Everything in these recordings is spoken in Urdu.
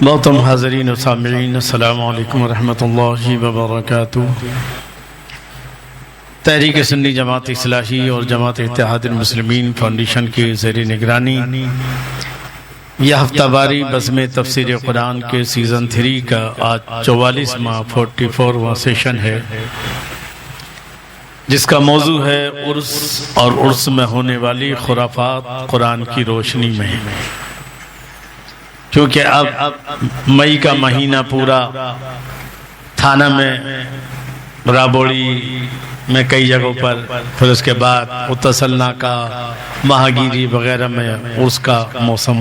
محترم حاضرین و سامعین، السلام علیکم ورحمۃ اللہ وبرکاتہ۔ تحریک سنی جماعت اصلاحی اور جماعت اتحاد المسلمین فاؤنڈیشن کے زیر نگرانی یہ ہفتہ واری بزم تفسیر قرآن کے سیزن 3 کا آج 44واں 44واں سیشن ہے، جس کا موضوع ہے عرس اور عرس میں ہونے والی خرافات قرآن کی روشنی میں۔ کیونکہ اب مئی کا مہینہ پورا تھانہ میں، رابوڑی میں کئی جگہوں پر، پھر اس کے بعد متصلنا کا، مہاگیری وغیرہ میں عرس کا موسم،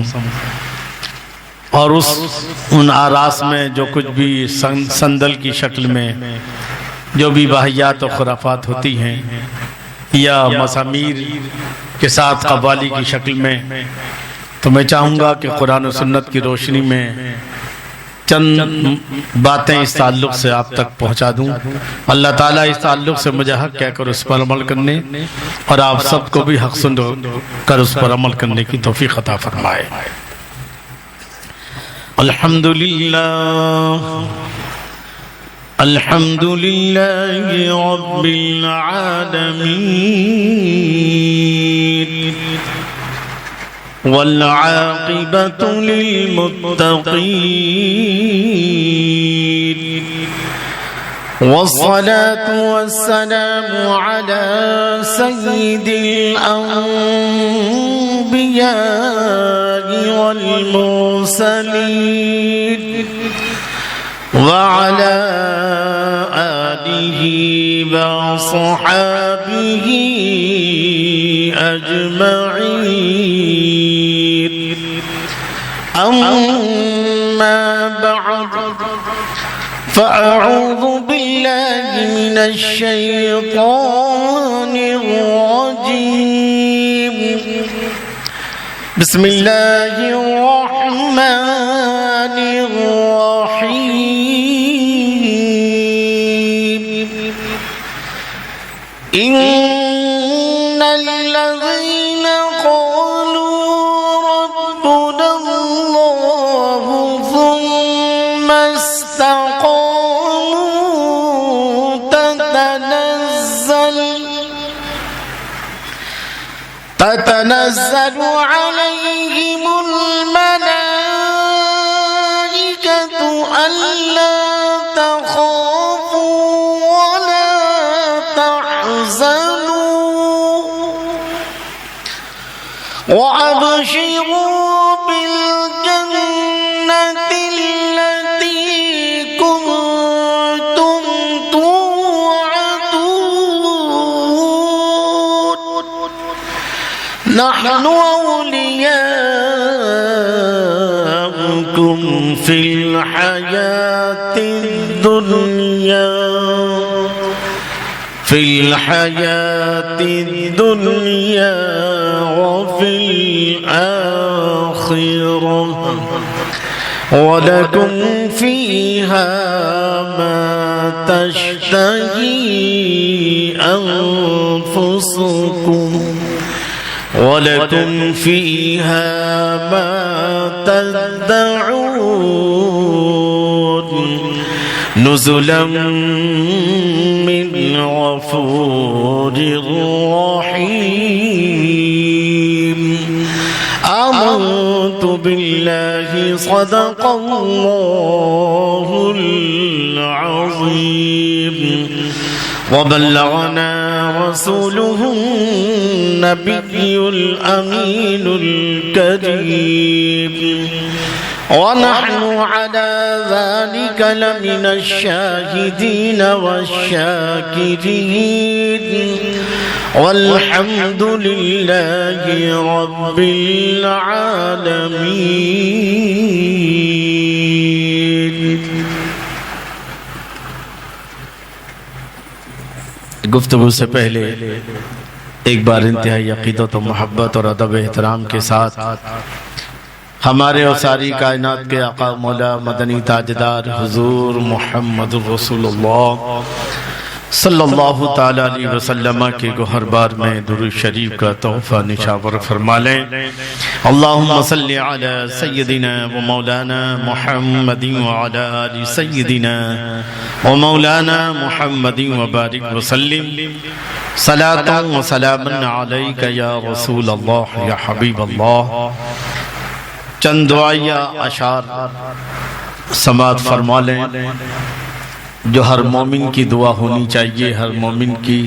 اور ان آراس میں جو کچھ بھی سندل کی شکل میں جو بھی واہیات و خرافات ہوتی ہیں، یا مسامیر کے ساتھ قوالی کی شکل میں، تو میں چاہوں گا کہ قرآن و سنت کی روشنی میں چند باتیں اس تعلق سے آپ تک پہنچا دوں۔ اللہ تعالیٰ اس تعلق سے مجھے حق کہہ کر اس پر عمل کرنے اور آپ سب کو بھی حق سن کر اس پر عمل کرنے کی توفیق عطا فرمائے۔ الحمدللہ رب العالمین والعاقبة للمتقين، والصلاة والسلام على سيد الأنبياء والمرسلين وعلى آله وصحابه أجمعين، أما بعد، فأعوذ بالله من الشيطان الرجيم، بسم الله الرحمن الرحيم، إن الذين قالوا ربنا الله ثم استقاموا تتنزل عليهم الملائكة ألا تخافوا ولا تحزنوا وأبشروا بالجنة التي كنتم توعدون، نحن أولياؤكم في الحياة الدنيا وفي الآخرة، ولكم فيها ما تشتهي أنفسكم ولكم فيها ما تدعون، نزلا من غفور رحيم۔ آمنت بالله، صدق الله العظيم، وبلغنا رسوله النبي الأمين الكريم، ونحن على ذلك لمن الشاهدين والشاكرين، والحمد لله رب العالمين۔ گفتگو سے پہلے ایک بار انتہائی عقیدت و محبت اور ادب احترام کے ساتھ ہمارے اور ساری کائنات کے آقا مولا مدنی تاجدار حضور محمد رسول اللہ صلی اللہ تعالی علیہ وسلم کے گوہر بار میں درود شریف کا تحفہ نشاور فرما لیں۔ اللہم صلی علی سیدنا و مولانا محمد وعلی آل سیدنا و مولانا محمد وبارک وسلم۔ صلاة و سلام علیک یا رسول اللہ یا حبیب اللہ۔ چند دعائیہ اشعار سماعت فرما لیں جو ہر مومن کی دعا ہونی چاہیے، ہر مومن کی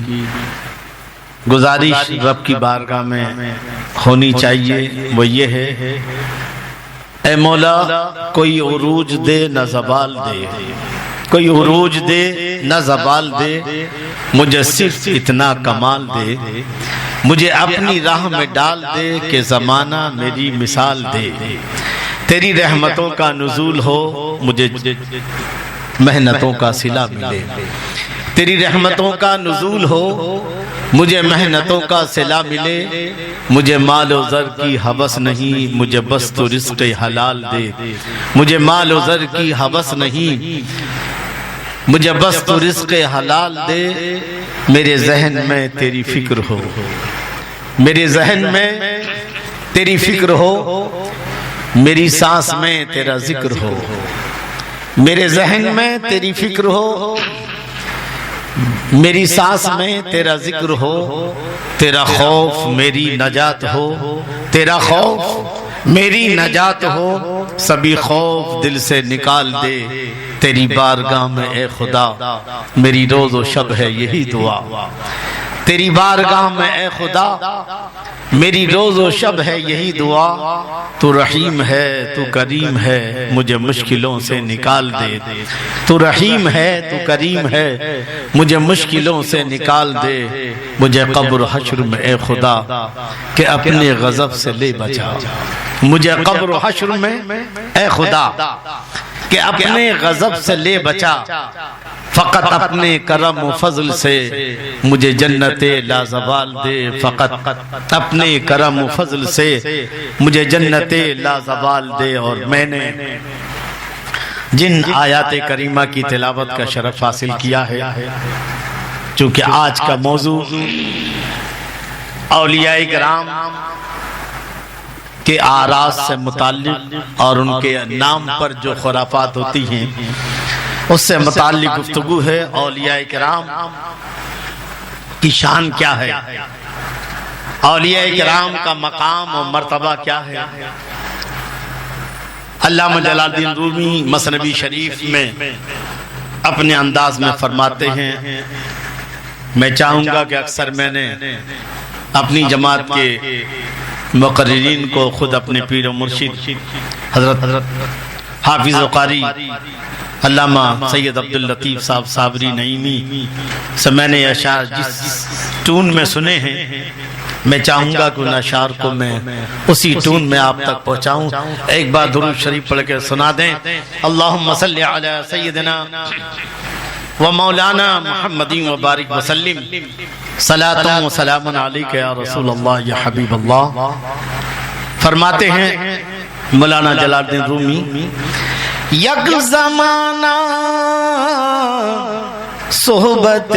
گزارش رب کی بارگاہ میں ہونی چاہیے، وہ یہ ہے: اے مولا کوئی عروج دے نہ زوال دے، کوئی عروج دے نہ زوال دے، مجھے صرف اتنا کمال دے، مجھے اپنی راہ میں ڈال دے کہ زمانہ میری مثال دے، تیری رحمتوں کا نزول ہو مجھے محنتوں کا صلہ ملے، تیری رحمتوں کا نزول ہو مجھے محنتوں کا صلہ ملے، مجھے مال و زر کی ہوس نہیں، مجھے بس تو رزق حلال دے، مجھے مال و زر کی ہوس نہیں، مجھے بس تو رزق حلال دے، میرے ذہن میں تیری فکر ہو، میرے ذہن میں تیری فکر ہو، میری سانس میں تیرا ذکر ہو، میرے ذہن میں تیری فکر ہو، میری سانس میں تیرا ذکر ہو، تیرا خوف میری نجات ہو، تیرا خوف میری نجات ہو، سبھی خوف دل سے نکال دے، تیری بارگاہ میں اے خدا میری روز و شب ہے یہی دعا، تیری بارگاہ میں اے خدا میری روز و شب ہے یہی دعا، تو رحیم ہے تو کریم ہے مجھے مشکلوں سے نکال دے، تو رحیم ہے تو کریم ہے مجھے مشکلوں سے نکال دے، مجھے قبر حشر میں اے خدا کہ اپنے غضب سے لے بچا، مجھے قبر حشر میں اے خدا کہ اپنے غضب سے لے بچا، فقط اپنے کرم و فضل سے مجھے جنت لازوال دے، فقط اپنے کرم و فضل سے مجھے جنت لازوال دے۔ اور میں نے جن آیات کریمہ کی تلاوت کا شرف حاصل کیا ہے، چونکہ آج کا موضوع اولیاء کرام کے اعراض سے متعلق اور ان کے نام پر جو خرافات ہوتی ہیں اس سے متعلق گفتگو ہے۔ اولیاء کرام کی شان کیا ہے، اولیاء کرام کا مقام و مرتبہ کیا ہے؟ علامہ جلال الدین رومی مثنوی شریف میں اپنے انداز میں فرماتے ہیں، میں چاہوں گا کہ اکثر میں نے اپنی جماعت کے مقررین کو خود اپنے پیر و مرشد حضرت حافظ و قاری علامہ سید عبداللطیف صاحب صابری نعیمی سے میں نے اشعار جس ٹون میں سنے ہیں، میں چاہوں گا کہ ان اشعار کو میں اسی ٹون میں آپ تک پہنچاؤں۔ ایک بار درود شریف پڑھ کے سنا دیں۔ اللہم صلی علی سیدنا و مولانا محمد و بارک وسلم، صلاۃ و سلام علیک یا رسول اللہ یا حبیب اللہ۔ فرماتے ہیں مولانا جلال الدین رومی، یک زمانہ صحبت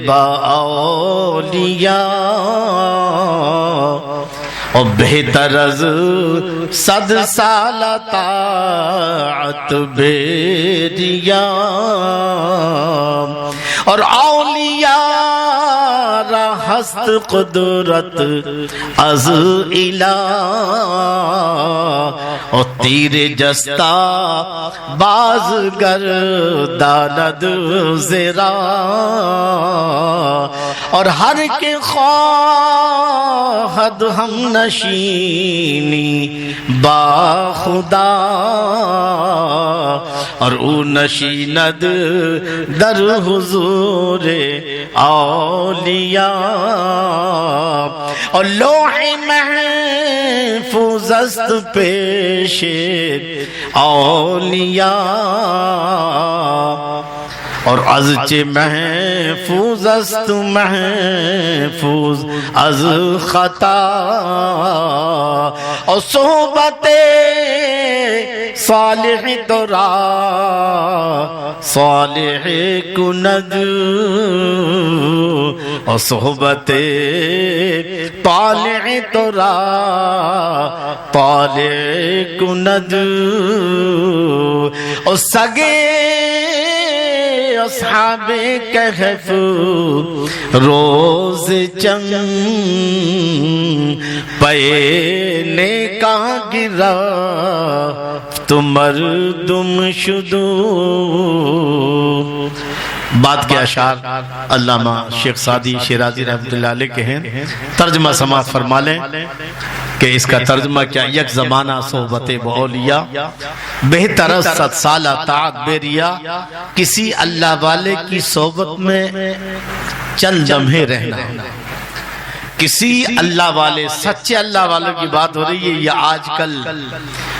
با اولیاء اور بہتر از 100 سال طاعت بیریا، اور اولیاء را ہست قدرت از الہ، اور تیر جستا باز گرداند زرا، اور ہر کے خواہد ہم نشینی با خدا، اور او نشیند در حضور اولیاء، اور لوح محفوظ است پیش اولیاء، اور از چه محفوظ است محفوظ از خطا اور صحبت صالح ترا صالح کند اور صحبت طالع ترا طالع کند اور سگے اصحاب کہف روز چنگ پینے کا گرا تو مردم شدو. بعد کے اشعار علامہ شیخ سعدی شیرازی رحمۃ اللہ علیہ کے ہیں، ترجمہ سماعت فرما لیں کہ اس کا ترجمہ کیا. یک زمانہ صحبت باولیاء بہتر از 100 سالہ طاعت بیریا، کسی اللہ والے کی صحبت میں چند لمحے رہنا. کسی اللہ والے، سچے اللہ والوں کی بات ہو رہی ہے. یہ آج کل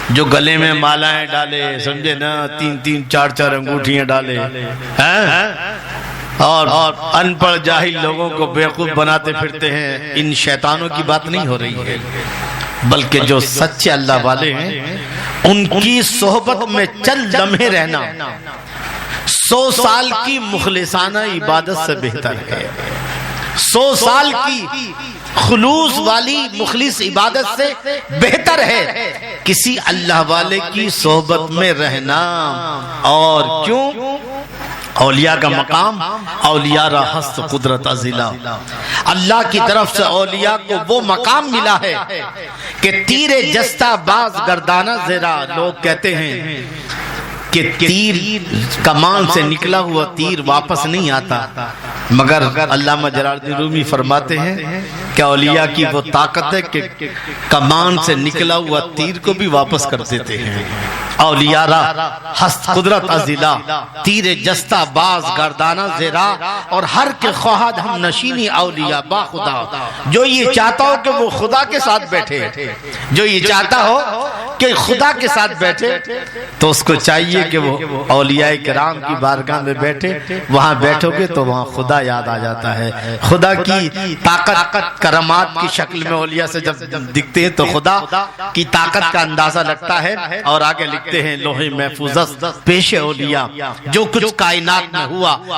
جو گلے میں مالائیں ڈالے، سمجھے نا، 3 4 انگوٹھیاں ڈالے اور ان پڑھ جاہل لوگوں کو بیوقوف بناتے پھرتے ہیں، ان شیطانوں کی بات نہیں ہو رہی ہے، بلکہ جو سچے اللہ والے ہیں ان کی صحبت میں چند لمحے رہنا 100 سال کی مخلصانہ عبادت سے بہتر ہے. 100 سال کی خلوص والی مخلص عبادت سے بہتر ہے کسی اللہ والے کی صحبت میں رہنا. اور کیوں؟ اولیاء کا مقام اولیاء را ہست قدرت ازلا. اللہ کی طرف سے اولیاء کو وہ مقام ملا ہے کہ تیر جستہ باز گردانہ زیرا. لوگ کہتے ہیں کہ تیر کمان سے نکلا ہوا تیر واپس نہیں آتا، مگر علامہ جلال الدین رومی فرماتے ہیں کہ اولیاء کی وہ طاقت ہے کہ کمان سے نکلا ہوا تیر کو بھی واپس کر دیتے ہیں. اولیاء را ہست قدرت ازلا، تیر جستہ باز گردانہ زیرا، اور ہر کے خواہد ہم نشینی اولیاء با خدا. جو یہ چاہتا ہو کہ وہ خدا کے ساتھ بیٹھے، جو یہ چاہتا ہو کہ خدا کے ساتھ بیٹھے، تو اس کو چاہیے کہ وہ اولیاء کرام کی بارگاہ میں بیٹھے. وہاں بیٹھو گے تو وہاں خدا یاد آ جاتا ہے. خدا کی طاقت کرامات کی شکل میں اولیاء سے جب دکھتے ہیں تو خدا کی طاقت کا اندازہ لگتا ہے. اور آگے لکھتے ہیں لوح محفوظ پیش اولیاء، جو کچھ کائنات میں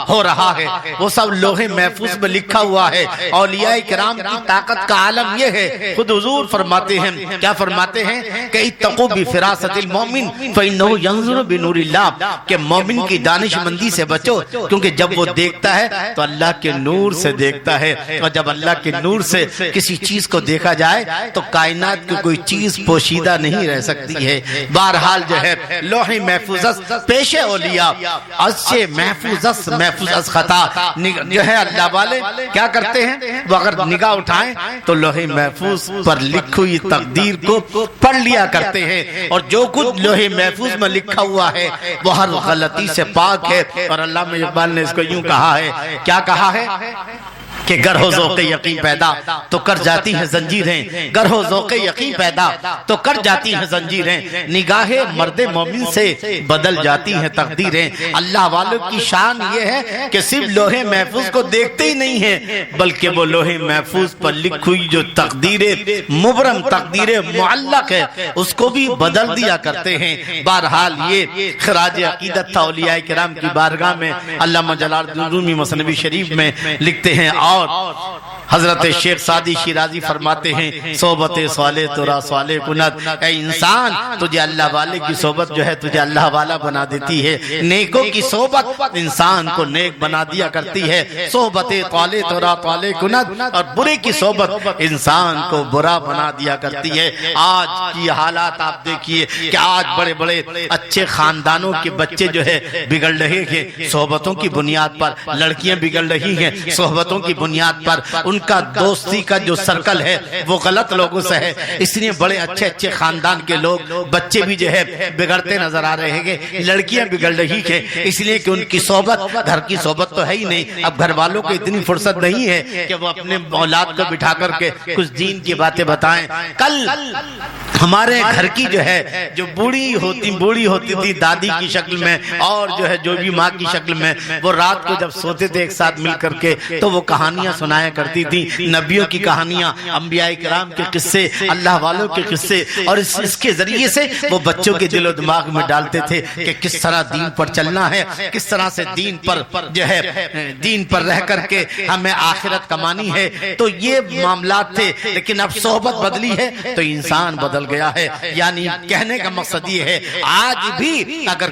ہو رہا ہے وہ سب لوح محفوظ میں لکھا ہوا ہے. اولیاء کرام کی طاقت کا عالم یہ ہے. خود حضور فرماتے ہیں، کیا فرماتے ہیں کہ اتقوا بفراست المؤمن فإنه ينظر بنور اللہ، کہ مومن کی دانش مندی سے بچو، کیونکہ جب وہ دیکھتا ہے تو اللہ کے نور سے دیکھتا ہے. اور جب اللہ کے نور سے کسی چیز کو دیکھا جائے تو کائنات کی کوئی چیز پوشیدہ نہیں رہ سکتی ہے. بہرحال جو ہے لوح محفوظ پیش اولیاء، اچھے محفوظ از خطا. جو ہے اللہ والے کیا کرتے ہیں؟ وہ اگر نگاہ اٹھائیں تو لوح محفوظ پر لکھی ہوئی تقدیر کو پڑھ لیا کرتے ہیں. اور جو کچھ لوح محفوظ میں لکھا ہوا ہے وہ ہر غلطی سے پاک ہے. اور علامہ اقبال نے اس کو یوں کہا ہے، کیا کہا ہے کہ گر ہو ذوق یقین پیدا تو کر جاتی ہیں زنجیریں. گر ہو ذوق یقین پیدا تو کر جاتی ہیں زنجیریں. نگاہ مرد مومن سے بدل جاتی ہیں تقدیریں. اللہ والوں کی شان یہ ہے کہ صرف لوح محفوظ کو دیکھتے ہی نہیں ہیں، بلکہ وہ لوح محفوظ پر لکھی ہوئی جو تقدیر مبرم، تقدیر معلق ہے، اس کو بھی بدل دیا کرتے ہیں. بہرحال یہ خراج عقیدت تھا اولیاء کرام کی بارگاہ میں. علامہ جلال الدین رومی مثنوی شریف میں لکھتے ہیں. اور حضرت شیخ سعدی شیرازی فرماتے ہیں صحبت صالح ترا صالح کند. اے انسان، تجھے اللہ والے کی صحبت جو ہے تجھے اللہ والا بنا دیتی ہے. نیکوں کی صحبت انسان کو نیک بنا دیا کرتی ہے. صحبت صالح ترا صالح کند. اور برے کی صحبت انسان کو برا بنا دیا کرتی ہے. آج کی حالات آپ دیکھیے کہ آج بڑے بڑے اچھے خاندانوں کے بچے جو ہے بگڑ رہے ہیں صحبتوں کی بنیاد پر. لڑکیاں بگڑ رہی ہیں صحبتوں کی بنیاد پر. ان کا دوستی کا جو سرکل ہے وہ غلط لوگوں سے ہے. اس لیے بڑے اچھے اچھے خاندان کے لوگ بچے بھی جو ہے بگڑتے نظر آ رہے ہیں. لڑکیاں بگڑ رہی ہیں اس لیے کہ ان کی صحبت، گھر کی صحبت تو ہے ہی نہیں. اب گھر والوں کو اتنی فرصت نہیں ہے کہ وہ اپنے اولاد کو بٹھا کر کے کچھ دین کی باتیں بتائیں. کل ہمارے گھر کی جو ہے جو بوڑھی ہوتی تھی دادی کی شکل میں اور جو ہے جو بھی ماں کی شکل میں، وہ رات کو جب سوتے تھے ایک ساتھ مل کر کے تو وہ کہانیاں سنایا کرتی تھی، نبیوں کی کہانیاں، انبیاء کرام کے قصے، اللہ والوں کے قصے، اور اس کے ذریعے سے وہ بچوں کے دل و دماغ میں ڈالتے تھے کہ کس طرح دین پر چلنا ہے، کس طرح سے دین پر جو ہے دین پر رہ کر کے ہمیں آخرت کمانی ہے۔ تو یہ معاملات تھے، لیکن اب صحبت بدلی ہے تو انسان بدل گیا ہے۔ یعنی کہنے کا مقصد یہ ہے آج بھی اگر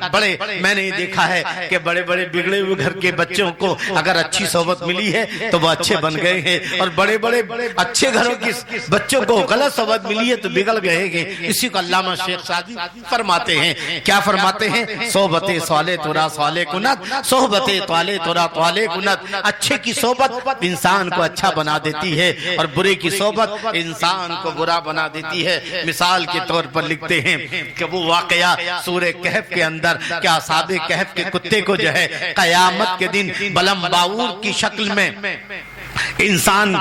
میں نے دیکھا ہے کہ بڑے بڑے بگڑے ہوئے گھر کے بچوں کو اگر اچھی صحبت ملی ہے تو وہ اچھے بن گئے ہیں، اور بڑے بڑے اچھے گھروں کے بچوں کو غلط صحبت ملی ہے تو بگڑ گئے ہیں۔ اسی کو علامہ شیخ سعدی فرماتے ہیں، کیا فرماتے ہیں؟ صحبت صالح ترا صالح کنت، صحبت طالح ترا طالح کنت۔ اچھے کی صحبت انسان کو اچھا بنا دیتی ہے اور برے کی صحبت انسان کو برا بنا دیتی ہے۔ مثال کے طور پر لکھتے ہیں کہ وہ واقعہ سورہ کہف کے اندر کہ اصحاب کہف کے کتے کو جو ہے قیامت کے دن بلم باور کی شکل میں انسان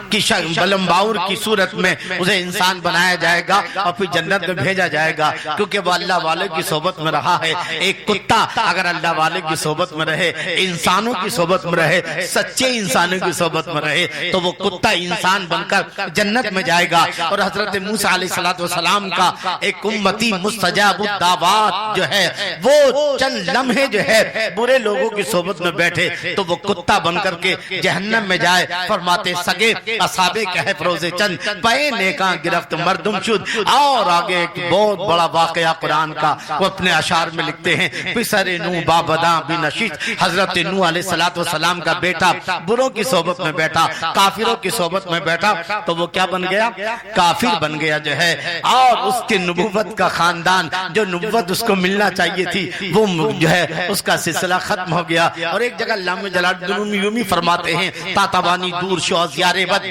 کی بلم باور کی صورت میں اسے انسان بنایا جائے گا اور پھر جنت میں بھیجا جائے گا، کیونکہ وہ اللہ والے کی صحبت میں رہا ہے۔ ایک کتا اگر اللہ والے کی صحبت میں رہے، انسانوں کی صحبت میں رہے، سچے انسانوں کی صحبت میں رہے، تو وہ کتا انسان بن کر جنت میں جائے گا۔ اور حضرت موسیٰ علیہ السلام کا ایک امتی مستجاب الدعوات جو ہے وہ چند لمحے جو ہے برے لوگوں کی صحبت میں بیٹھے تو وہ کتا بن کر کے جہنم میں جائے۔ فرماتے سگے اصحاب کہف روزے چند پے نیکاں گرفت مردم شد۔ اور آگے ایک بہت بڑا واقعہ قرآن کا وہ اپنے اشعار میں لکھتے ہیں، پسر نو بابداں بنشیت، حضرت نو علیہ السلام کا بیٹا بروں کی صحبت میں بیٹھا، کافروں کی صحبت میں بیٹھا تو وہ کیا بن گیا؟ کافر بن گیا جو ہے، اور اس کے نبوت کا خاندان جو نبوت اس کو ملنا چاہیے تھی وہ جو ہے اس کا سلسلہ ختم ہو گیا۔ اور ایک جگہ علامہ جلال الدین رومی یومی فرماتے ہیں تاتوانی دور شو از یار بد،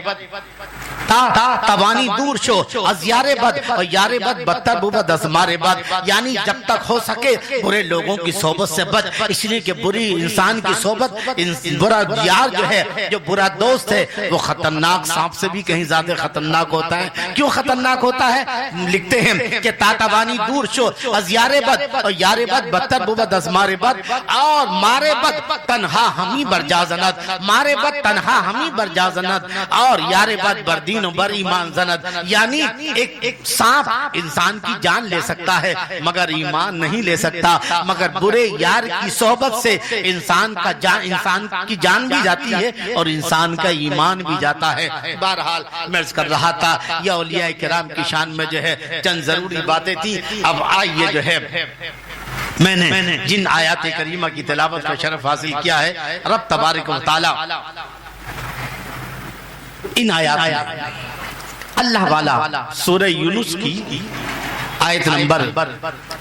توانی دور شو از یار بد، اور یار بد بدتر بود از مار بد۔ یعنی جب تک ہو سکے برے لوگوں کی صحبت سے بچ، اس لیے کہ بری انسان کی صحبت، برا یار جو ہے، جو برا دوست ہے، وہ خطرناک سانپ سے بھی کہیں زیادہ خطرناک ہوتا ہے۔ کیوں خطرناک ہوتا ہے؟ لکھتے ہیں کہ تاتوانی دور شو از یار بد، اور یار بد بدتر بود از مار بد، اور مار بد تنہا ہمی بر جازند، مار بد تنہا ہمی بر جازند، اور یار بد بردین و بر ایمان زند۔ یعنی ایک سانپ انسان کی جان لے سکتا ہے مگر ایمان نہیں لے سکتا، مگر برے یار کی صحبت سے انسان کی جان بھی جاتی ہے اور انسان کا ایمان بھی جاتا ہے۔ بہرحال میں عرض کر رہا تھا یہ اولیاء کرام کی شان میں جو ہے چند ضروری باتیں تھیں۔ اب آئیے جو ہے میں نے جن آیات کریمہ کی تلاوت کا شرف حاصل کیا ہے، رب تبارک و تعالی ان آیات میں اللہ والا سورہ یونس کی آیت نمبر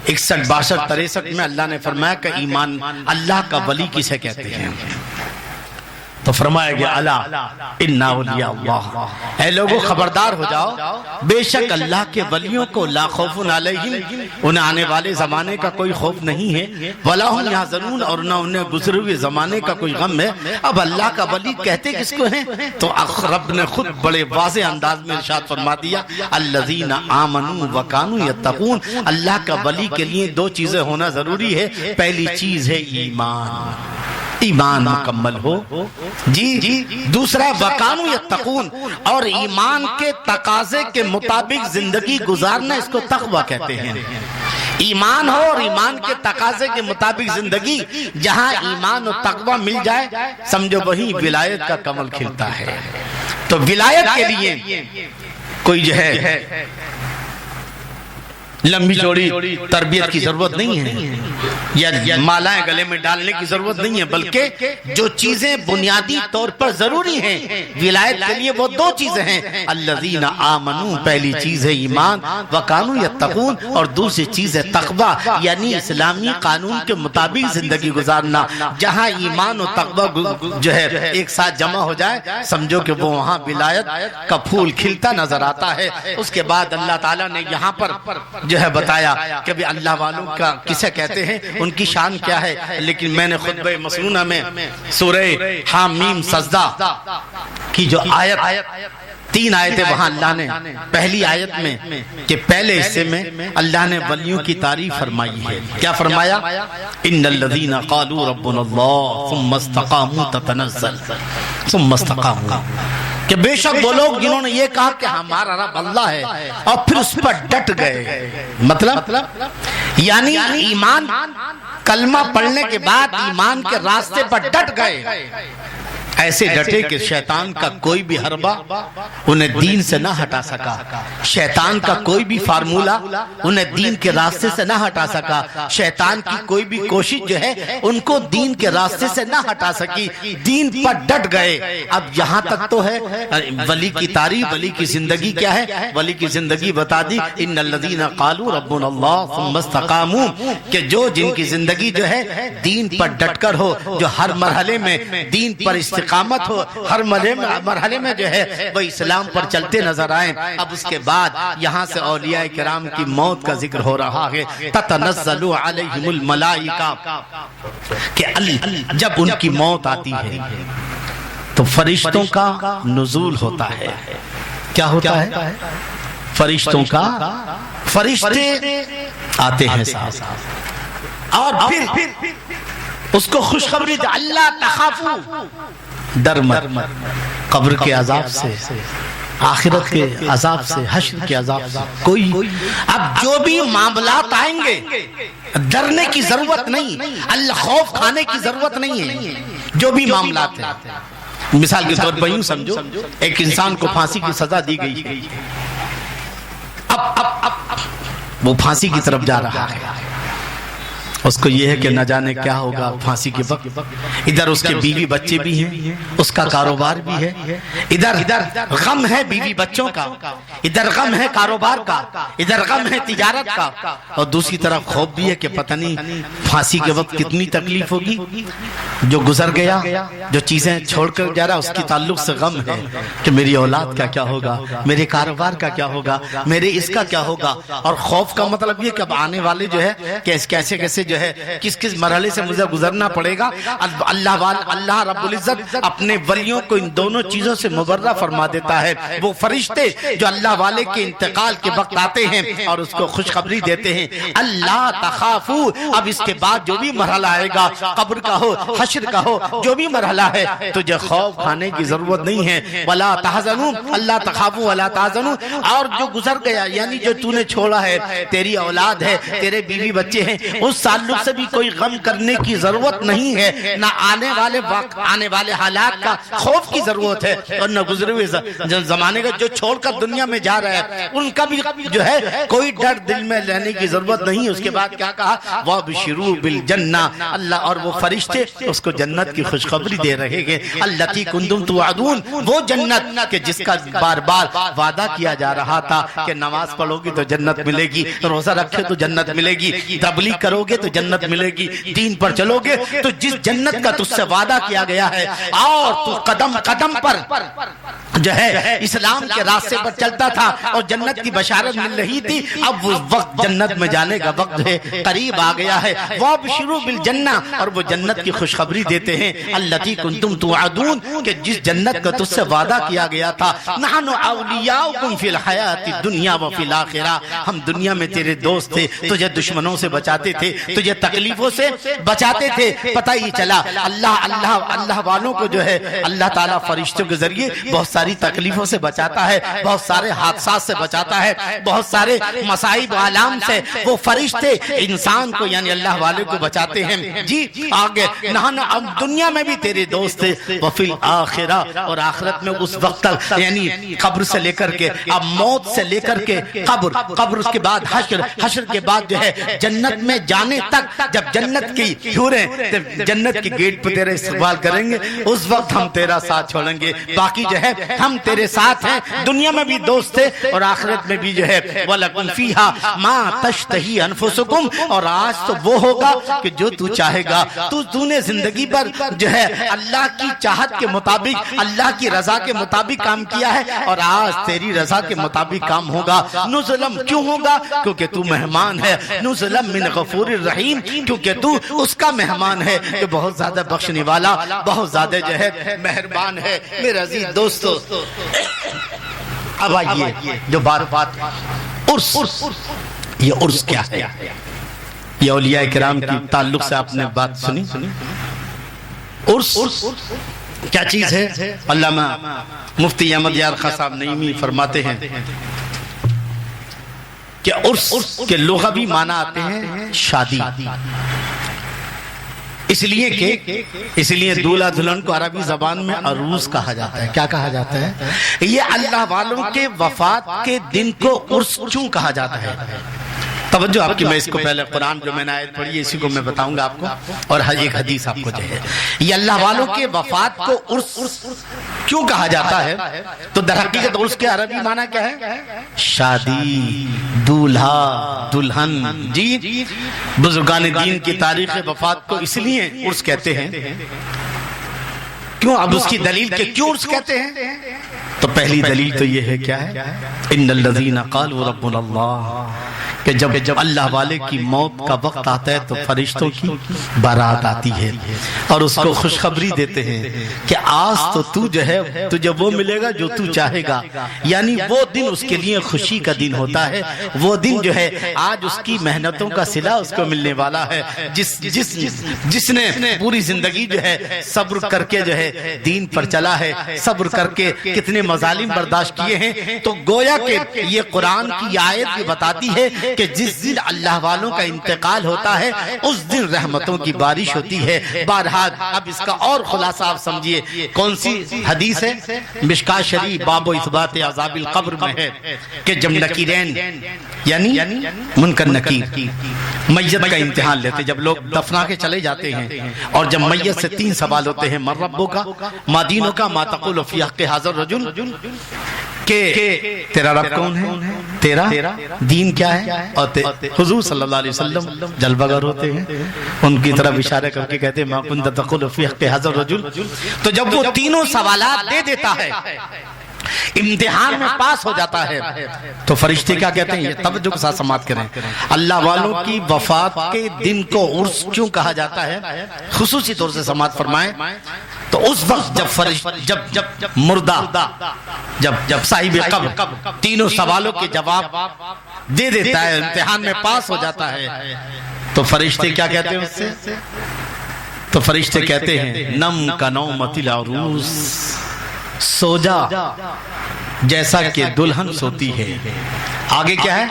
61 62 63 میں اللہ نے فرمایا کہ ایمان اللہ کا ولی کسے کہتے ہیں؟ تو فرمایا گیا الا ان اولیاء اللہ، اے لوگوں خبردار ہو جاؤ، بے شک اللہ کے ولیوں کو لا خوف علیہم، انہیں آنے والے زمانے کا کوئی خوف نہیں ہے، ولا هم يحزنون، اور نہ انہیں گزرے ہوئے زمانے کا کوئی غم ہے۔ اب اللہ کا ولی کہتے کس کو ہیں؟ تو رب نے خود بڑے واضح انداز میں ارشاد فرما دیا الذین آمنوا وکانوا یتقون۔ اللہ کا ولی کے لیے دو چیزیں ہونا ضروری ہے، پہلی چیز ہے ایمان مکمل ہو جی، دوسرا وکانوا یتقون، اور ایمان کے تقاضے کے مطابق زندگی گزارنا، اس کو تقوی کہتے ہیں۔ ایمان ہو اور ایمان کے تقاضے کے مطابق زندگی، جہاں ایمان و تقوی مل جائے سمجھو وہیں ولایت کا کمل کھلتا ہے۔ تو ولایت کے لیے کوئی جو ہے لمبی چوڑی تربیت کی ضرورت نہیں ہے یا مالائیں گلے میں ڈالنے کی ضرورت نہیں ہے، بلکہ جو چیزیں بنیادی طور پر ضروری ہیں ولایت کے لیے وہ دو چیزیں ہیں، الذین آمنوا پہلی چیز ہے ایمان، وکانوا یتقون اور دوسری چیز ہے تقوی، یعنی اسلامی قانون کے مطابق زندگی گزارنا۔ جہاں ایمان و تقوی جو ہے ایک ساتھ جمع ہو جائے سمجھو کہ وہ وہاں ولایت کا پھول کھلتا نظر آتا ہے۔ اس کے بعد اللہ تعالیٰ نے یہاں پر جو ہے بتایا کہ بھی اللہ والوں کا کسے کہتے ہیں، ان کی شان کیا ہے، لیکن میں نے خطبہ مسنونہ میں سورہ حامیم سجدہ کی جو آیت 3 آیتیں وہاں اللہ نے پہلی آیت میں کہ پہلے حصے میں اللہ نے ولیوں کی تعریف فرمائی ہے. کیا فرمایا؟ ان الذین قالوا ربنا اللہ ثم استقاموا تتنزل ثم استقاموا، کہ بے شک وہ لوگ جنہوں نے یہ کہا کہ ہمارا رب اللہ ہے اور پھر اس پر ڈٹ گئے. مطلب یعنی ایمان، کلمہ پڑھنے کے بعد ایمان کے راستے پر ڈٹ گئے، ایسے ڈٹے کہ شیطان کا کوئی بھی حربہ انہیں دین سے نہ ہٹا سکا، شیطان کا کوئی بھی فارمولہ انہیں دین کے راستے سے نہ ہٹا سکا، شیطان کی کوئی بھی کوشش جو ہے ان کو دین کے راستے سے نہ ہٹا سکی، دین پر ڈٹ گئے. اب یہاں تک تو ہے ولی کی تعریف. ولی کی زندگی کیا ہے؟ ولی کی زندگی بتا دی، ان الذین قالوا ربنا اللہ ثم استقاموا، کہ جو جن کی زندگی جو ہے دین پر ڈٹ کر ہو، جو ہر مرحلے میں دین پر استقامت ہو، ہر مرحلے میں جو ہے وہ اسلام پر چلتے نظر آئیں. اب اس کے بعد یہاں سے اولیاء کرام کی موت کا ذکر ہو رہا ہے. تتنزل علیہم الملائکہ، کہ جب ان کی موت آتی ہے تو فرشتوں کا نزول ہوتا ہے. کیا ہوتا ہے؟ فرشتوں کا، فرشتے آتے ہیں ساتھ، اور پھر اس کو خوشخبری دے، اللہ تخافو، ڈر مت قبر کے عذاب سے، آخرت کے عذاب سے، حشر کے عذاب سے. کوئی اب جو بھی معاملات آئیں گے ڈرنے کی ضرورت نہیں، اللہ خوف کھانے کی ضرورت نہیں ہے. جو بھی معاملات ہیں، مثال کے طور پر یوں سمجھو ایک انسان کو پھانسی کی سزا دی گئی ہے، اب وہ پھانسی کی طرف جا رہا ہے. اس کو یہ ہے کہ نہ جانے کیا ہوگا پھانسی کے وقت. ادھر اس کے بیوی بچے بھی ہیں، اس کا کاروبار بھی ہے، ادھر غم ہے بیوی بچوں کا، ادھر غم ہے کاروبار کا، ادھر غم ہے تجارت کا، اور دوسری طرف خوف بھی ہے کہ پتہ نہیں پھانسی کے وقت کتنی تکلیف ہوگی. جو گزر گیا، جو چیزیں چھوڑ کر جا رہا، اس کی تعلق سے غم ہے کہ میری اولاد کا کیا ہوگا، میرے کاروبار کا کیا ہوگا، میرے اس کا کیا ہوگا. اور خوف کا مطلب یہ کہ اب آنے والے جو ہے کہ کیسے کیسے جو ہے کس مرحلے سے مجھے گزرنا پڑے گا. اللہ رب العزت اپنے ولیوں کو ان دونوں چیزوں سے مبرہ فرما دیتا ہے. وہ فرشتے جو اللہ والے کے انتقال کے وقت آتے ہیں اور اس کو خوشخبری دیتے ہیں، اللہ تخافو. اب اس کے بعد جو بھی مرحلہ آئے گا، قبر کا ہو، حشر کا ہو، جو بھی مرحلہ ہے، تجھے خوف کھانے کی ضرورت نہیں ہے. ولا تحزنوا، اللہ تخافو ولا تحزنوا. اور جو گزر گیا، یعنی جو تو نے چھوڑا ہے، تیری اولاد ہے، تیرے بیوی بچے ہیں، اس تعلق سے بھی کوئی غم کرنے کی ضرورت نہیں ہے. نہ آنے والے وقت، آنے والے حالات کا خوف کی ضرورت ہے، اور نہ گزرے ہوئے زمانے کا جو چھوڑ کر دنیا میں جا رہا ہے ان کا بھی جو ہے کوئی ڈر دل میں لینے کی ضرورت نہیں. اس کے بعد کیا کہا؟ وَابْشِرُوا بِالْجَنَّةِ، اللہ اور وہ فرشتے اس کو جنت کی خوشخبری دے رہے ہیں. الَّتِي كُنتُمْ تُوعَدُونَ، وہ جنت کہ جس کا بار بار وعدہ کیا جا رہا تھا کہ نماز پڑھو گی تو جنت ملے گی، روزہ رکھے تو جنت ملے گی، تبلیغ کرو گے تو جنت ملے گی، دین پر چلو گے تو جس جنت کا تجھ سے وعدہ کیا گیا ہے، اور تو قدم قدم پر جو ہے اسلام کے راستے پر چلتا تھا اور جنت کی بشارت مل رہی تھی. اب وہ وقت جنت میں جانے کا وقت ہے، قریب آ گیا ہے. وَابْشِرُوا بِالْجَنَّةِ، اور وہ جنت کی خوشخبری دیتے ہیں. الَّتِي كُنتُمْ تُوعَدُونَ، کہ جس جنت کا تجھ سے وعدہ کیا گیا تھا. نَحْنُ أَوْلِيَاؤُكُمْ فِي الْحَيَاةِ الدُّنْيَا وَفِي الْآخِرَةِ، ہم دنیا میں تیرے دوست تھے، تجھے دشمنوں سے بچاتے تھے، تجھے تکلیفوں سے بچاتے تھے. پتہ ہی چلا اللہ والوں کو جو ہے اللہ تعالیٰ فرشتوں کے ذریعے بہت ساری تکلیفوں سے بچاتا ہے، بہت سارے حادثات سے بچاتا ہے، بہت سارے مصائب و آلام سے وہ فرشتے انسان کو یعنی اللہ والے کو بچاتے ہیں. جی آگے، اب دنیا میں بھی تیرے دوست تھے، وفی الآخرہ، اور آخرت میں اس وقت تک یعنی قبر سے لے کر کے اب موت سے لے کر کے قبر اس کے بعد حشر کے بعد جو ہے جنت میں جانے تک، جب جنت کی حوریں جنت کی گیٹ پہ تیرا استقبال کریں گے، اس وقت ہم تیرا ساتھ چھوڑیں گے. باقی جو ہے ہم تیرے ساتھ ہیں، دنیا میں بھی دوست تھے اور آخرت میں بھی جو ہے وَلَكُمْ فِيهَا مَا تَشْتَهِي أَنفُسُكُمْ. اور آج تو وہ ہوگا کہ جو تو چاہے گا. تو نے زندگی پر جو ہے اللہ کی چاہت کے مطابق، اللہ کی رضا کے مطابق کام کیا ہے، اور آج تیری رضا کے مطابق کام ہوگا. نُزُلًا، کیوں ہوگا؟ کیونکہ تو مہمان ہے. نُزُلًا مِّن غَفُورٍ رَحِيمٍ، کیونکہ تو اس کا مہمان ہے جو بہت زیادہ بخشنے والا، بہت زیادہ جو ہے مہربان ہے. میرے عزیز دوستو، اب آئیے جو بات عرس، یہ عرس کیا ہے؟ یہ اولیاء کرام کی تعلق سے آپ نے بات سنی؟ عرس کیا چیز ہے؟ علامہ مفتی احمد یار خان صاحب نعیمی فرماتے ہیں کہ عرس کے لغوی معنی آتے ہیں شادی، اس لیے دولہا دلہن کو عربی زبان میں عروس کہا جاتا ہے۔ کیا کہا جاتا ہے؟ یہ اللہ والوں کے وفات کے دن کو عرس کیوں کہا جاتا ہے؟ توجہ آپ کی، میں اس کو پہلے قرآن جو میں نے آیت پڑھی ہے اسی کو میں بتاؤں گا آپ کو، اور ایک حدیث آپ کو جو ہے یہ اللہ والوں کے وفات کو عرس کیوں کہا جاتا ہے؟ تو در حقیقت عرس کے عربی معنی کیا ہے؟ شادی، دولہا دلہن۔ جی بزرگان دین کی تاریخ وفات کو اس لیے عرس کہتے ہیں۔ کیوں؟ اب اس کی دلیل کہ کیوں عرس کہتے ہیں؟ تو پہلی دلیل تو یہ ہے، کیا ہے؟ ان الذین قالوا ربنا اللہ، کہ جب اللہ والے کی موت کا وقت آتا ہے تو فرشتوں کی بارات آتی ہے اور اس کو خوشخبری دیتے ہیں کہ آج تو تو جو ہے تجھے وہ ملے گا جو تو چاہے گا، یعنی وہ دن اس کے لیے خوشی کا دن ہوتا ہے۔ وہ دن جو ہے آج اس کی محنتوں کا صلہ اس کو ملنے والا ہے، جس نے پوری زندگی جو ہے صبر کر کے جو ہے دین پر چلا ہے، صبر کر کے کتنے مظالم برداشت کیے ہیں۔ تو گویا کہ یہ قرآن کی آیت یہ بتاتی ہے کہ جس دن اللہ والوں کا انتقال ہوتا ہے اس دن رحمتوں کی بارش ہوتی ہے۔ بہرحال اب اس کا اور خلاصہ آپ سمجھیے، کون سی حدیث ہے؟ مشکاۃ شریف باب اثبات عذاب القبر میں ہے کہ جب نکیرین یعنی منکر نکیر میت کا امتحان لیتے، جب لوگ دفنا کے چلے جاتے ہیں اور جب میت سے 3 سوال ہوتے ہیں، من ربک کا، ما دینک کا، ما تقول فی حق ھذا الرجل، کہ تیرا رب کون ہے، تیرا دین کیا ہے، اور حضور صلی اللہ علیہ وسلم جلوہ گر ہوتے ہیں، ان کی طرف اشارہ کر کے کہتے ہیں ما کنت تقول فی حق ھذا الرجل۔ تو جب وہ تینوں سوالات دے دیتا ہے، امتحان میں پاس ہو جاتا ہے، تو فرشتے کیا کہتے ہیں؟ یہ توجہ کے ساتھ سماعت کریں، اللہ والوں کی وفات کے دن کو عرس کیوں کہا جاتا ہے؟ خصوصی طور سے سماعت فرمائیں۔ تو اس وقت جب مردہ جب صاحب قبر تینوں سوالوں کے جواب دے دیتا ہے، امتحان میں پاس ہو جاتا ہے، تو فرشتے کیا کہتے ہیں اس سے؟ تو فرشتے کہتے ہیں نم کا نومۃ العروس، سو جا جیسا کہ دلہن سوتی ہے۔ آگے کیا ہے؟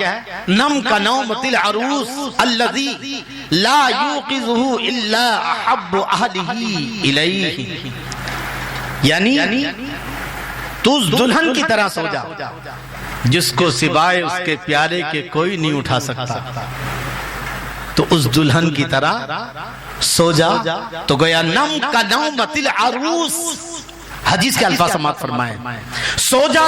نم کا نومۃ العروس الذی لا یوقظہ الا احب اہلہ الیہ، یعنی تو اس دلہن کی طرح سو جا جس کو سوائے اس کے پیارے کے کوئی نہیں اٹھا سکتا، تو اس دلہن کی طرح سو جا۔ تو گویا نم کا نومۃ العروس، حدیث کے الفاظ سماعت فرمائیں، سو جا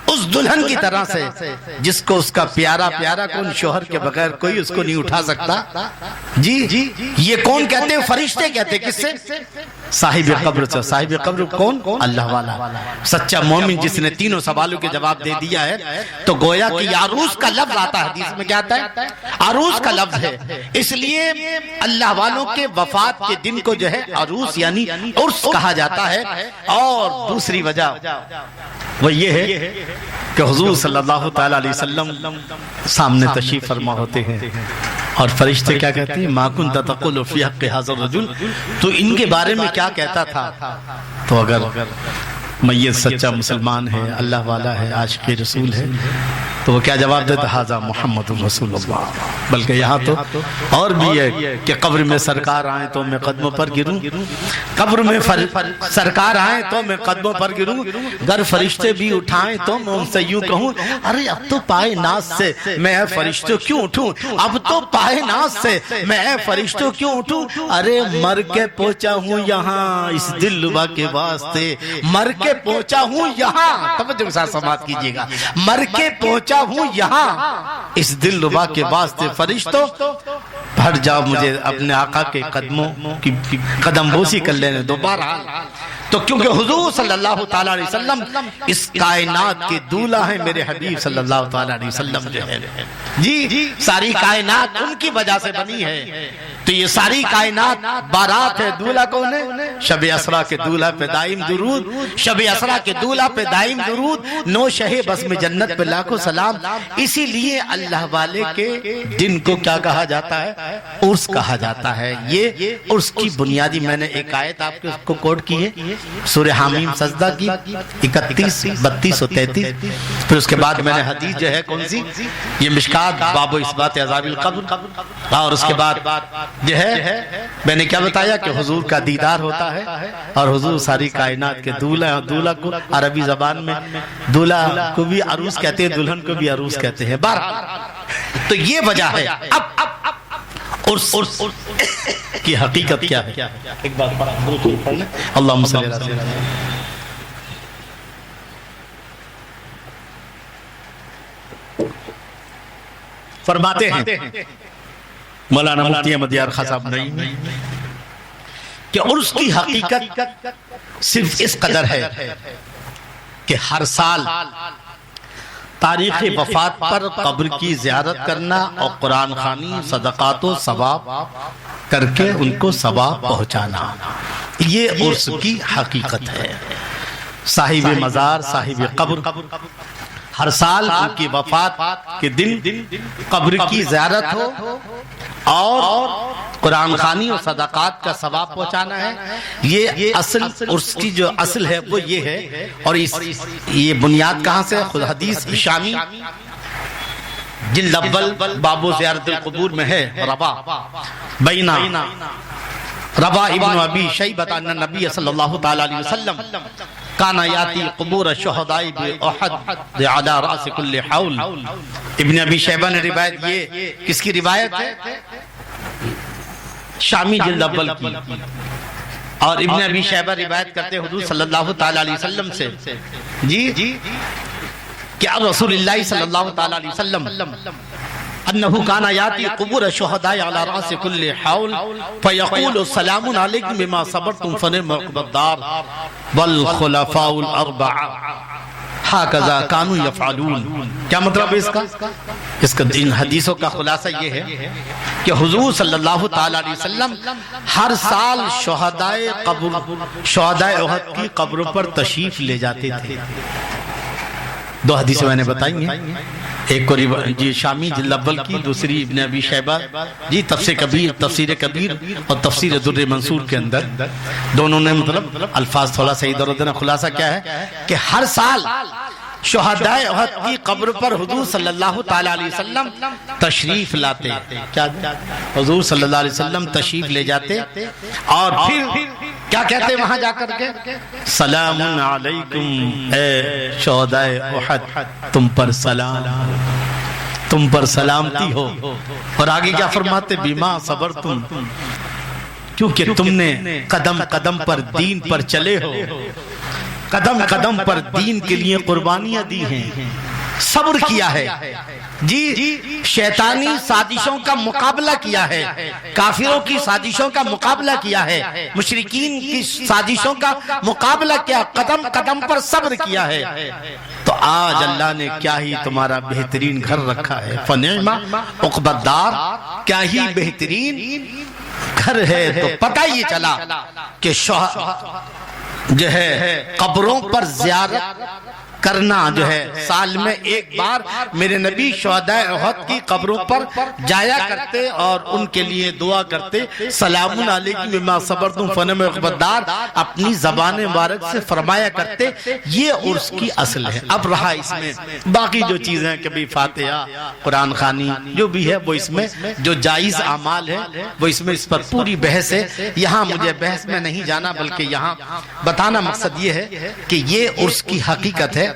اس دلہن کی طرح سے جس کو اس کا پیارا کون، شوہر کے بغیر کوئی اس کو نہیں اٹھا سکتا۔ جی یہ کون کہتے ہیں؟ فرشتے کہتے ہیں۔ کس سے؟ صاحب قبر سے۔ صاحب قبر کون؟ اللہ والا، سچا مومن جس نے تینوں سوالوں کے جواب دے دیا ہے۔ تو گویا کہ عروس کا لفظ آتا ہے، حدیث میں کیا آتا ہے؟ عروس کا لفظ ہے۔ اس لیے اللہ والوں کے وفات کے دن کو جو ہے عروس یعنی عرس کہا جاتا ہے۔ اور دوسری وجہ وہ یہ ہے کہ حضور صلی اللہ تعالی علیہ وسلم سامنے تشریف فرما ہوتے ہیں اور فرشتے کیا کہتے ہیں؟ ما کنت تقول فی حق ھذا الرجل، تو ان کے بارے میں کیا کہتا تھا؟ تو اگر میت سچا مسلمان ہے، اللہ والا ہے، عاشق رسول ہے، تو وہ کیا جواب دیتا؟ ھذا محمد رسول اللہ۔ بلکہ یہاں تو اور بھی ہے کہ قبر میں سرکار آئیں تو میں قدموں پر گروں، قبر میں سرکار آئیں تو میں قدموں پر گروں، گر فرشتے بھی اٹھائیں تو میں ان سے یوں کہوں ارے اب تو پائے ناز سے میں اے فرشتوں کیوں اٹھوں، اب تو پائے ناز سے میں اے فرشتوں کیوں اٹھوں، ارے مر کے پہنچا ہوں یہاں اس دلربا کے واسطے، مر کے پہنچا ہوں یہاں، توجہ کے ساتھ سماعت کیجئے گا، مر کے پہنچا ہوں یہاں اس دلربا کے واسطے، فرشتوں بھر جاؤ مجھے اپنے آقا کے قدموں کی قدم بوسی کر لینے دو۔ بہرحال تو کیونکہ حضور صلی اللہ تعالیٰ علیہ وسلم اس کائنات کے دولہ ہیں، میرے حبیب صلی اللہ تعالیٰ علیہ وسلم جو ہے جی ساری کائنات ان کی وجہ سے بنی ہے، تو یہ ساری کائنات بارات ہے، دولہ کون ہے؟ شب اسرا کے دولہ پہ دائم درود، شب اسرا کے دولہ پہ دائم درود، نو شہ بزم جنت پہ لاکھوں سلام۔ اسی لیے اللہ والے کے دن کو کیا کہا جاتا ہے؟ عرس کہا جاتا ہے۔ یہ عرس کی بنیادی، میں نے ایک آیت آپ کو کوٹ کی ہے، سورہ حامیم سجدہ کی 31، 32 اور 33، پھر اس کے بعد میں نے حدیث جو ہے کون سی، یہ مشکات باب اثبات عذاب القبر، اور اس کے بعد جو ہے میں نے کیا بتایا کہ حضور کا دیدار ہوتا ہے، اور حضور ساری کائنات کے دولہ ہیں، اور دولہ کو عربی زبان میں دولہ کو بھی عروس کہتے ہیں، دلہن کو بھی عروس کہتے ہیں۔ بہرحال تو یہ وجہ ہے۔ اب عرس کی حقیقت کیا ہے؟ ایک بات پڑھنا، اللہم صلی اللہ علیہ وسلم۔ فرماتے ہیں مولانا مفتی احمد یار خان صاحب نہیں کہ عرس کی حقیقت صرف اس قدر ہے کہ ہر سال تاریخ وفات پر قبر کی زیارت کرنا اور قرآن خوانی، صدقات و ثواب کر کے ان کو ثواب پہنچانا، یہ عرس کی حقیقت ہے۔ صاحب مزار، صاحب قبر ہر سال ان کی وفات کے دن قبر کی زیارت ہو اور قرآن خوانی اور صدقات کا ثواب پہنچانا ہے۔ یہ اصل عرس کی جو اصل ہے وہ یہ ہے، اور یہ بنیاد کہاں سے؟ خود حدیث شامی جلد اول باب زیارت القبور میں ہے، روا بینا روا ابن ابی شیبۃ ان نبی صلی اللہ تعالی علیہ وسلم کانا یاتی قبور الشہداء بأحد علی رأس کل حول۔ ابن ابی شیبہ نے روایت، یہ کس کی روایت ہے؟ شامی جلد اول کی، اور ابن ابی شیبہ روایت کرتے حضور صلی اللہ تعالی علیہ وسلم سے جی کیا رسول اللہ صلی اللہ تعالی علیہ وسلم انہو کانا یاتی قبور الشہداء علی رأس کل حول فیقول السلام علیکم بما صبرتم فنعم عقبی الدار والخلفاء الاربعہ ہاکذا کانوا یفعلون۔ کیا مطلب ہے اس کا ان حدیثوں کا خلاصہ یہ ہے کہ حضور صلی اللہ تعالی علیہ وسلم ہر سال شہداء احد کی قبروں پر تشریف لے جاتے تھے۔ دو حدیثیں میں نے بتائی ہیں، ایک کو جی شامی جلد اول کی، دوسری ابن ابی شیبہ جی تفسیر کبیر اور تفسیر در منصور کے اندر، دونوں نے مطلب الفاظ تھوڑا سا ادھر ادھر۔ خلاصہ کیا ہے کہ ہر سال شہداء احد کی قبر پر حضور صلی اللہ تعالی علیہ وسلم تشریف لاتے، کیا حضور صلی اللہ علیہ وسلم تشریف لے جاتے، اور پھر کیا کہتے وہاں جا کر کے؟ سلام علیکم اے شہداء احد، تم پر سلام، تم پر سلامتی ہو۔ اور آگے کیا فرماتے؟ بیما صبرتم، کیونکہ تم نے قدم قدم پر دین پر چلے ہو، قدم قدم پر دین کے لیے قربانیاں دی ہیں، صبر کیا ہے جی، شیطانی سازشوں کا مقابلہ کیا ہے، کافروں کی سازشوں کا مقابلہ کیا ہے، مشرکین کی سازشوں کا مقابلہ کیا، قدم قدم پر صبر کیا ہے، تو آج اللہ نے کیا ہی تمہارا بہترین گھر رکھا ہے۔ فنعم عقبی الدار، کیا ہی بہترین گھر ہے۔ تو پتہ یہ چلا کہ جو ہے قبروں پر زیارت کرنا جو ہے سال میں ایک بار میرے نبی شہداء احد کی قبروں پر جایا کرتے اور ان کے لیے دعا کرتے، سلام علیکم بما صبرتم فنعم عقبی الدار، اپنی زبان مبارک سے فرمایا کرتے۔ یہ عرس کی اصل ہے۔ اب رہا اس میں باقی جو چیزیں، کبھی فاتحہ، قرآن خوانی جو بھی ہے، وہ اس میں جو جائز اعمال ہے وہ اس میں، اس پر پوری بحث ہے۔ یہاں مجھے بحث میں نہیں جانا، بلکہ یہاں بتانا مقصد یہ ہے کہ یہ عرس کی حقیقت ہے۔